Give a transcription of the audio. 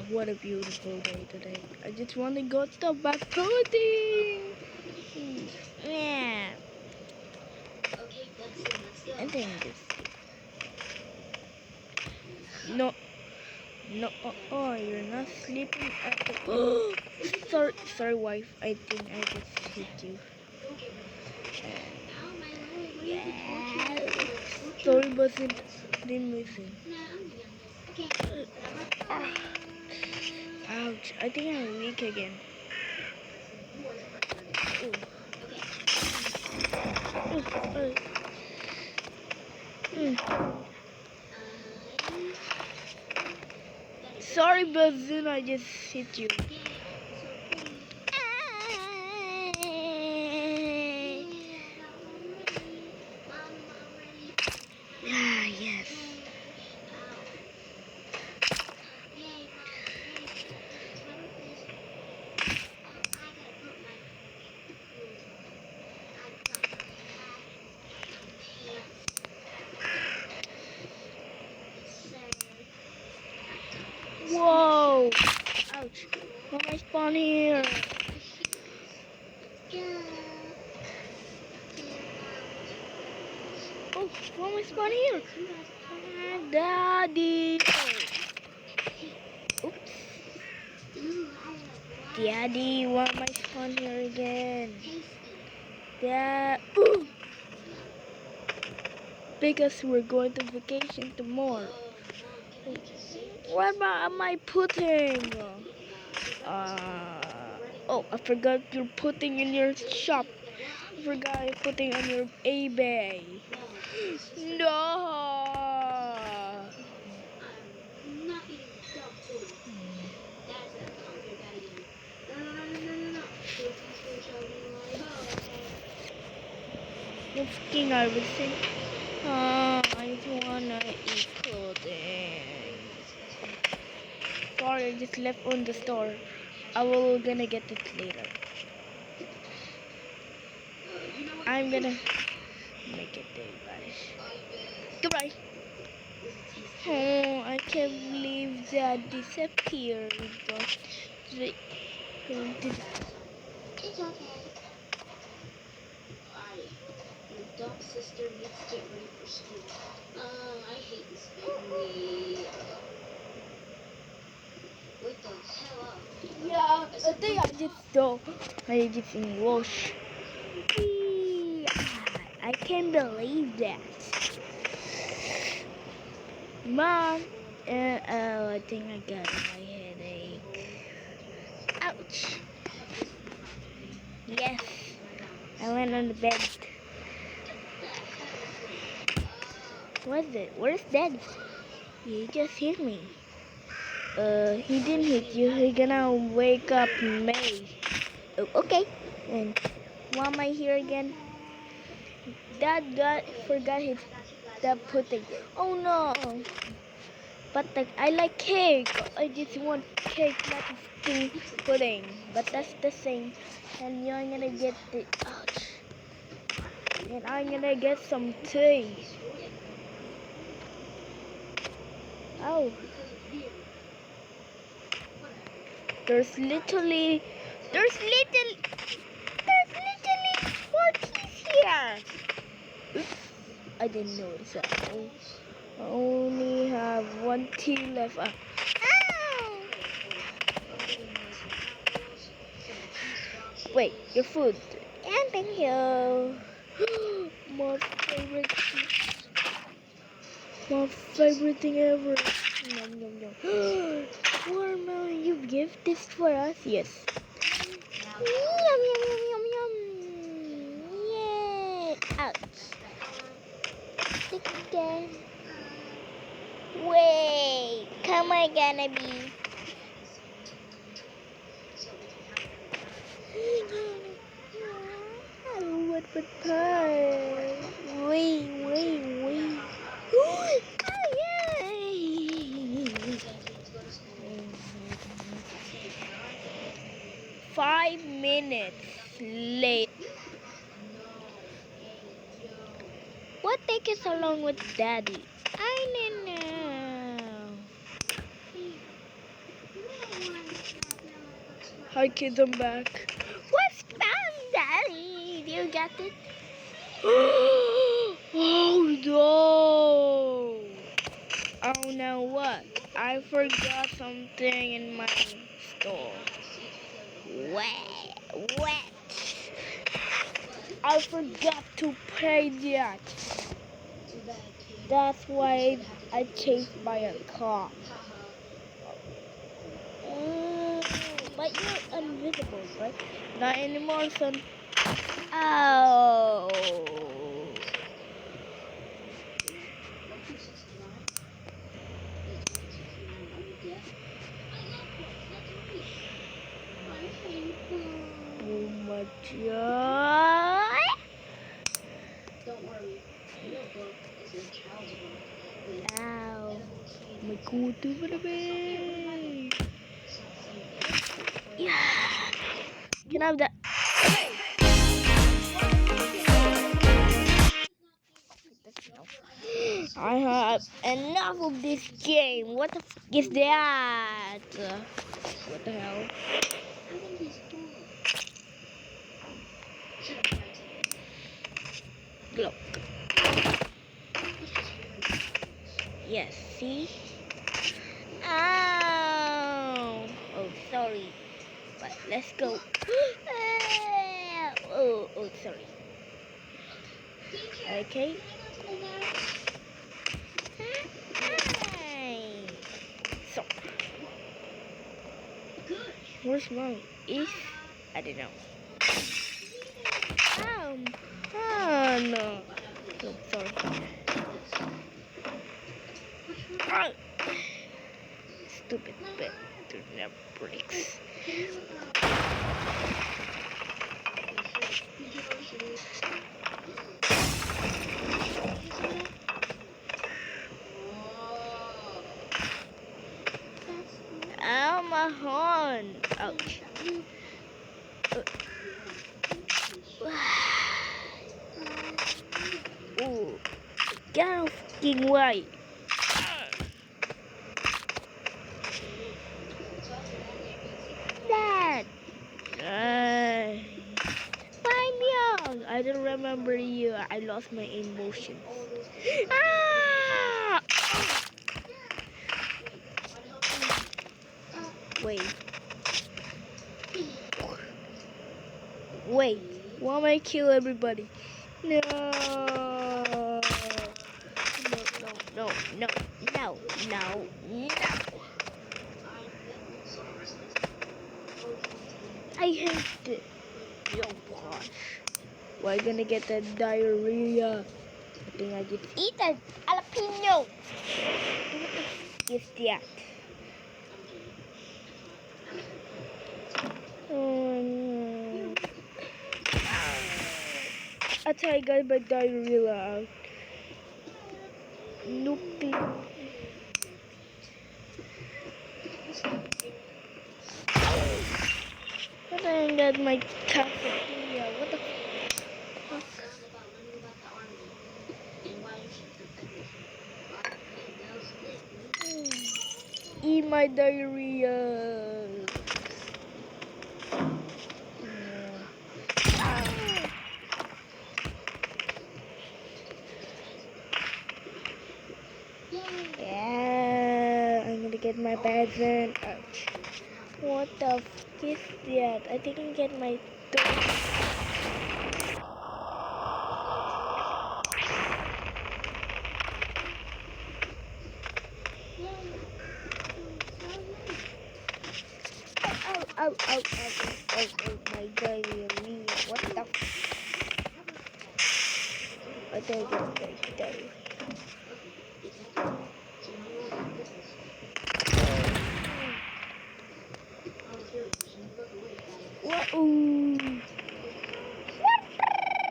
what a beautiful day today. I just want to go to my pudding. Yeah. I think this. No, no. Oh, you're not sleeping at the. Oh, sorry, wife. I think I just hit you. Yeah. Sorry, wasn't didn't listen. Ouch! I think I'm weak again. Sorry, Bazin, I just hit you. Ah, yes. Whoa! Ouch! Why am I spawn here? Oh, why am I spawn here? Daddy! Oops. Daddy, why am I spawn here again? Dad. Ooh. Because we're going to vacation tomorrow. What am I putting? Oh, I forgot you're putting in your shop. I forgot you're putting on your eBay. No. It's King Iverson. I just wanna eat pudding. Sorry, I just left on the store. I will gonna get it later. I'm gonna make it there, guys. Goodbye. Oh, I can't believe that disappeared. It's okay. Your dumb sister needs to get ready for school. I hate this family. Wake the hell up. Yeah, I think I just in wash. I can't believe that. Mom, I think I got my headache. Ouch. Yes, I went on the bed. What's it? Where's Daddy? He just hit me. He didn't hit you. He gonna wake up May. Oh, okay. And why am I here again? Dad forgot his pudding. Oh no! But I like cake. I just want cake, not pudding. But that's the same. And you're gonna get the ouch. And I'm gonna get some tea. Oh. There's literally four keys here. Oops, I didn't notice that. I only have one key left. Ow! Wait, your food. Yeah, thank you. My favorite thing ever. Yum, yum, yum. Watermelon, you give this for us? Yes. Yum, yum, yum, yum, yum. Yay. Ouch. Again. Wait, come I gonna be? What pie? Wait. Oh, yay! 5 minutes late. What take us along with Daddy? I don't know. Hi kids, I'm back. What's fun, Daddy? You got it? Oh no! Oh no, what? I forgot something in my store. What? I forgot to pay that. That's why I chased by a car. But you're invisible, right? Not anymore, son. Oh. Oh my god. Don't worry, your book is a child's book. Ow. My kutu baby. Yeah. Can I have that? I have enough of this game. What the f is that? What the hell? Look. Yes, see? Ow! Oh, sorry. But let's go. Oh, sorry. Okay. Hi. So, where's mommy? I don't know. Oh no. Oh, sorry. Oh. Stupid bit. There's no brakes. Ow, my horn. Ouch. Oh, get out of fucking way. Dad. I'm young. I don't remember you. I lost my emotions. Ah! Wait. Why am I kill everybody? No. No. I hate it. Oh gosh. We're gonna get the diarrhea. I think I just eat a jalapeno. What the f is that? I thought I got my diarrhea out. Nope. I didn't get my cafeteria. What the fuck? Eat my diarrhea. Yeah, I'm gonna get my present. Ouch. What the f is that? I didn't get my Oh, my diarrhea. What the f? I think it's my diarrhea. What? Ooh.